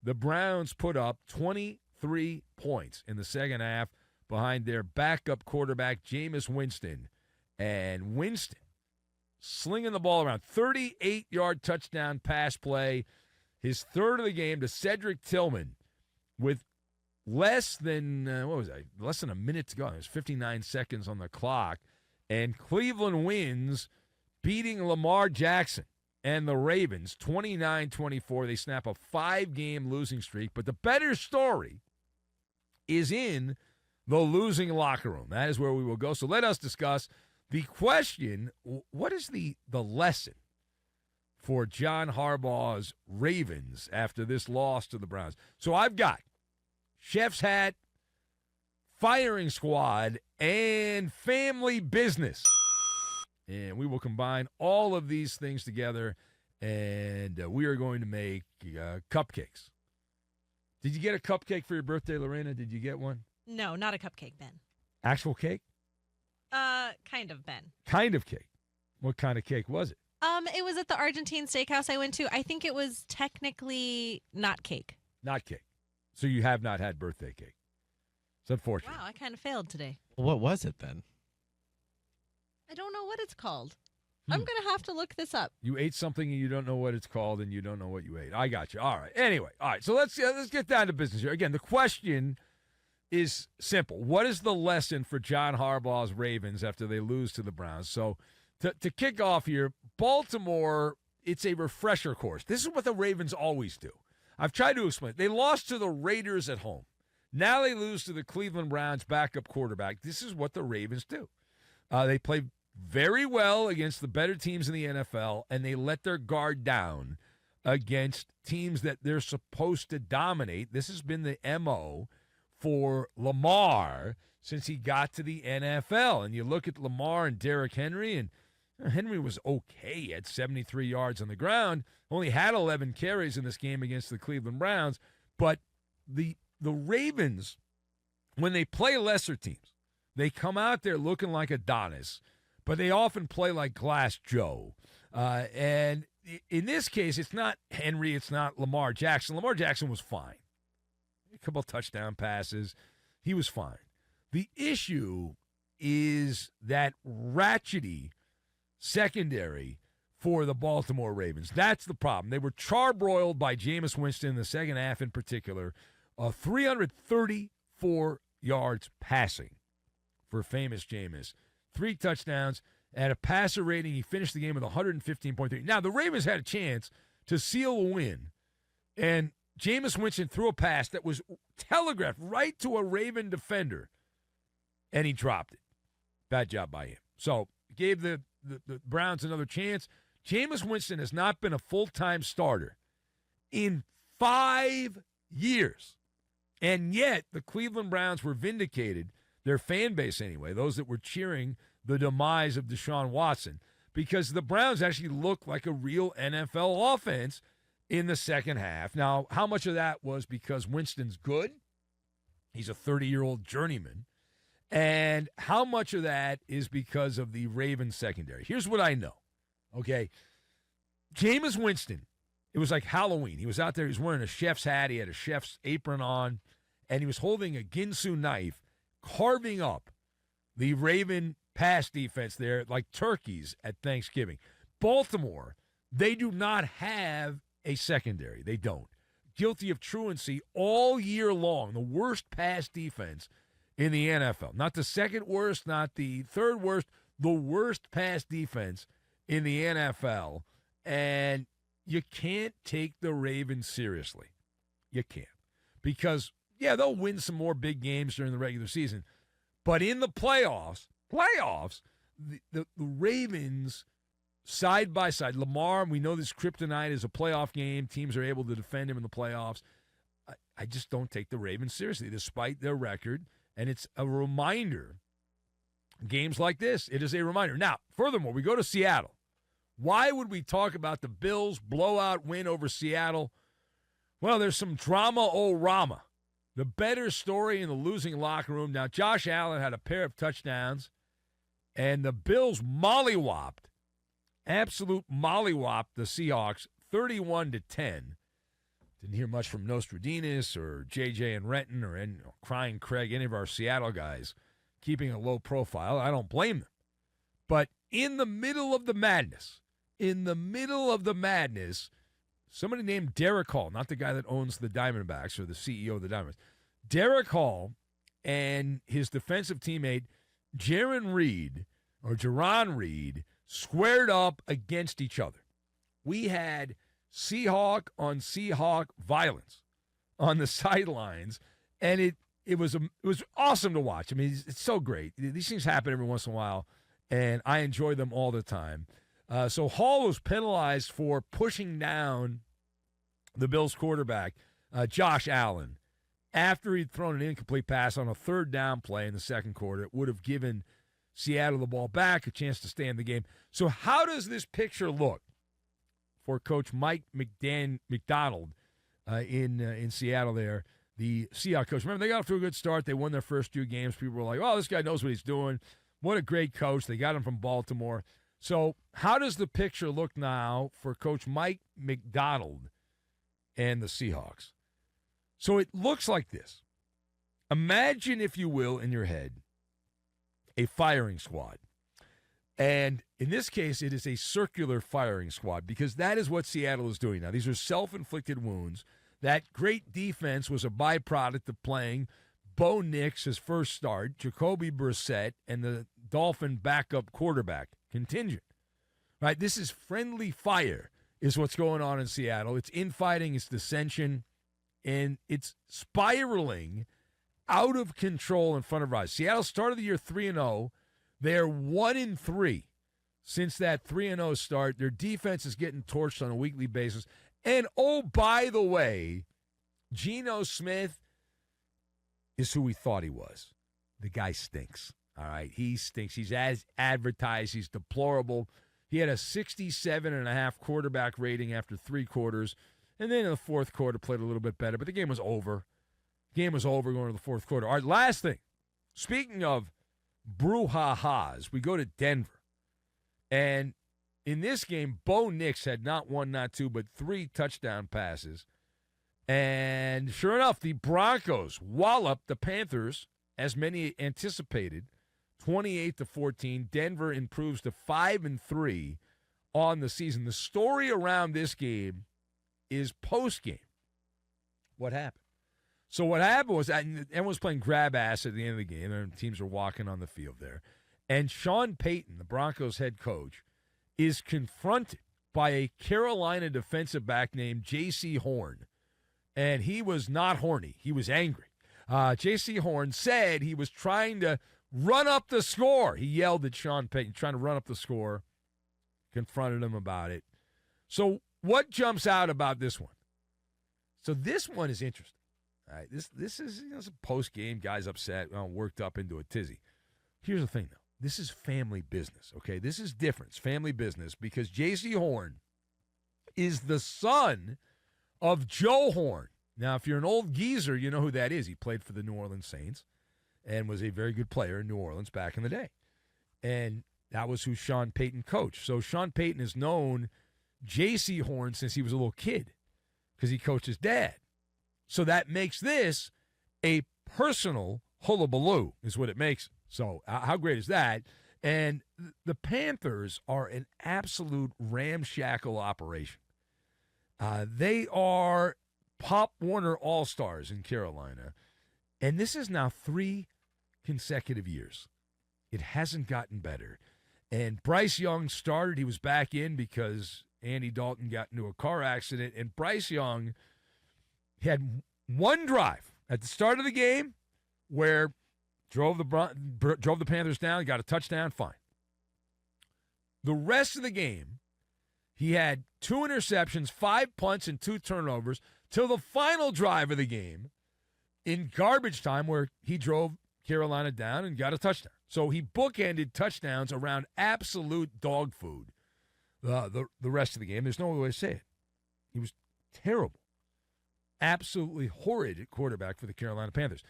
the Browns put up 23 points in the second half behind their backup quarterback, Jameis Winston. And Winston slinging the ball around. 38-yard touchdown pass play, his third of the game to Cedric Tillman with less than a minute to go. There's 59 seconds on the clock. And Cleveland wins, beating Lamar Jackson and the Ravens 29-24. They snap a 5-game losing streak. But the better story is in the losing locker room. That is where we will go. So let us discuss the question, what is the lesson for John Harbaugh's Ravens after this loss to the Browns? So I've got chef's hat, firing squad, and family business. And we will combine all of these things together, and we are going to make cupcakes. Did you get a cupcake for your birthday, Lorena? Did you get one? No, not a cupcake, Ben. Actual cake? Kind of, Ben. Kind of cake. What kind of cake was it? It was at the Argentine steakhouse I went to. I think it was technically not cake. Not cake. So you have not had birthday cake. It's unfortunate. Wow, I kind of failed today. What was it then? I don't know what it's called. I'm going to have to look this up. You ate something and you don't know what it's called and you don't know what you ate. I got you. All right. Anyway, all right. So let's get down to business here. Again, the question is simple. What is the lesson for John Harbaugh's Ravens after they lose to the Browns? So to kick off here, Baltimore, it's a refresher course. This is what the Ravens always do. I've tried to explain. They lost to the Raiders at home. Now they lose to the Cleveland Browns backup quarterback. This is what the Ravens do. They play very well against the better teams in the NFL, and they let their guard down against teams that they're supposed to dominate. This has been the MO for Lamar since he got to the NFL. And you look at Lamar and Derrick Henry, and Henry was okay at 73 yards on the ground, only had 11 carries in this game against the Cleveland Browns. But the Ravens, when they play lesser teams, they come out there looking like Adonis, but they often play like Glass Joe. And in this case, it's not Henry, it's not Lamar Jackson. Lamar Jackson was fine. A couple of touchdown passes. He was fine. The issue is that ratchety secondary for the Baltimore Ravens. That's the problem. They were charbroiled by Jameis Winston in the second half in particular. 334 yards passing for famous Jameis. 3 touchdowns and a passer rating. He finished the game with 115.3. Now, the Ravens had a chance to seal a win, and Jameis Winston threw a pass that was telegraphed right to a Raven defender, and he dropped it. Bad job by him. So, gave the Browns another chance. Jameis Winston has not been a full-time starter in 5 years. And yet, the Cleveland Browns were vindicated, their fan base anyway, those that were cheering the demise of Deshaun Watson, because the Browns actually looked like a real NFL offense in the second half. Now, how much of that was because Winston's good? He's a 30-year-old journeyman. And how much of that is because of the Ravens secondary? Here's what I know, okay? Jameis Winston, it was like Halloween. He was out there. He was wearing a chef's hat. He had a chef's apron on, and he was holding a Ginsu knife, carving up the Raven pass defense there like turkeys at Thanksgiving. Baltimore, they do not have a secondary. They don't. Guilty of truancy all year long. The worst pass defense in the NFL. Not the second worst, not the third worst, the worst pass defense in the NFL. And you can't take the Ravens seriously. You can't. Because, yeah, they'll win some more big games during the regular season. But in the playoffs, the Ravens, side by side, Lamar, we know this kryptonite is a playoff game. Teams are able to defend him in the playoffs. I just don't take the Ravens seriously, despite their record. And it's a reminder, games like this, it is a reminder. Now, furthermore, we go to Seattle. Why would we talk about the Bills' blowout win over Seattle? Well, there's some drama-o-rama. The better story in the losing locker room. Now, Josh Allen had a pair of touchdowns, and the Bills absolute mollywopped the Seahawks 31-10 Didn't hear much from Nostradamus or JJ and Renton or Crying Craig, any of our Seattle guys, keeping a low profile. I don't blame them. But in the middle of the madness, somebody named Derek Hall, not the guy that owns the Diamondbacks or the CEO of the Diamondbacks, Derek Hall and his defensive teammate, Jarran Reed, squared up against each other. We had Seahawk on Seahawk violence on the sidelines, and it was awesome to watch. I mean, it's so great. These things happen every once in a while, and I enjoy them all the time. So Hall was penalized for pushing down the Bills quarterback, Josh Allen, after he'd thrown an incomplete pass on a third down play in the second quarter. It would have given Seattle the ball back, a chance to stay in the game. So how does this picture look for Coach Mike McDonald in Seattle there, the Seahawks coach? Remember, they got off to a good start. They won their first 2 games. People were like, oh, this guy knows what he's doing. What a great coach. They got him from Baltimore. So how does the picture look now for Coach Mike McDonald and the Seahawks? So it looks like this. Imagine, if you will, in your head, a firing squad. And in this case, it is a circular firing squad because that is what Seattle is doing now. These are self-inflicted wounds. That great defense was a byproduct of playing Bo Nix, his first start, Jacoby Brissett, and the Dolphin backup quarterback contingent. Right? This is friendly fire is what's going on in Seattle. It's infighting, it's dissension, and it's spiraling out of control in front of us. Seattle started the year 3-0. They're 1-3 since that 3-0 start. Their defense is getting torched on a weekly basis. And, oh, by the way, Geno Smith is who we thought he was. The guy stinks, all right? He stinks. He's as advertised. He's deplorable. He had a 67.5 quarterback rating after 3 quarters. And then in the fourth quarter, played a little bit better. But the game was over. Game was over going to the fourth quarter. All right, last thing. Speaking of brouhahas, we go to Denver. And in this game, Bo Nix had not 1, not 2, but 3 touchdown passes. And sure enough, the Broncos walloped the Panthers, as many anticipated, 28-14. Denver improves to 5-3 on the season. The story around this game is post-game. What happened? So what happened was everyone was playing grab ass at the end of the game. And teams were walking on the field there. And Sean Payton, the Broncos head coach, is confronted by a Carolina defensive back named Jaycee Horn. And he was not horny. He was angry. Jaycee Horn said he was trying to run up the score. He yelled at Sean Payton, trying to run up the score, confronted him about it. So what jumps out about this one? So this one is interesting. All right, this is it's a post-game, guys upset, worked up into a tizzy. Here's the thing, though. This is family business, okay? This is different. It's family business because Jaycee Horn is the son of Joe Horn. Now, if you're an old geezer, you know who that is. He played for the New Orleans Saints and was a very good player in New Orleans back in the day. And that was who Sean Payton coached. So Sean Payton has known Jaycee Horn since he was a little kid because he coached his dad. So that makes this a personal hullabaloo is what it makes. So how great is that? And the Panthers are an absolute ramshackle operation. They are Pop Warner All-Stars in Carolina. And this is now 3 consecutive years. It hasn't gotten better. And Bryce Young started. He was back in because Andy Dalton got into a car accident. And Bryce Young had one drive at the start of the game where drove the Panthers down, got a touchdown, fine. The rest of the game, he had 2 interceptions, 5 punts, and 2 turnovers till the final drive of the game in garbage time where he drove Carolina down and got a touchdown. So he bookended touchdowns around absolute dog food the rest of the game. There's no other way to say it. He was terrible. Absolutely horrid at quarterback for the Carolina Panthers.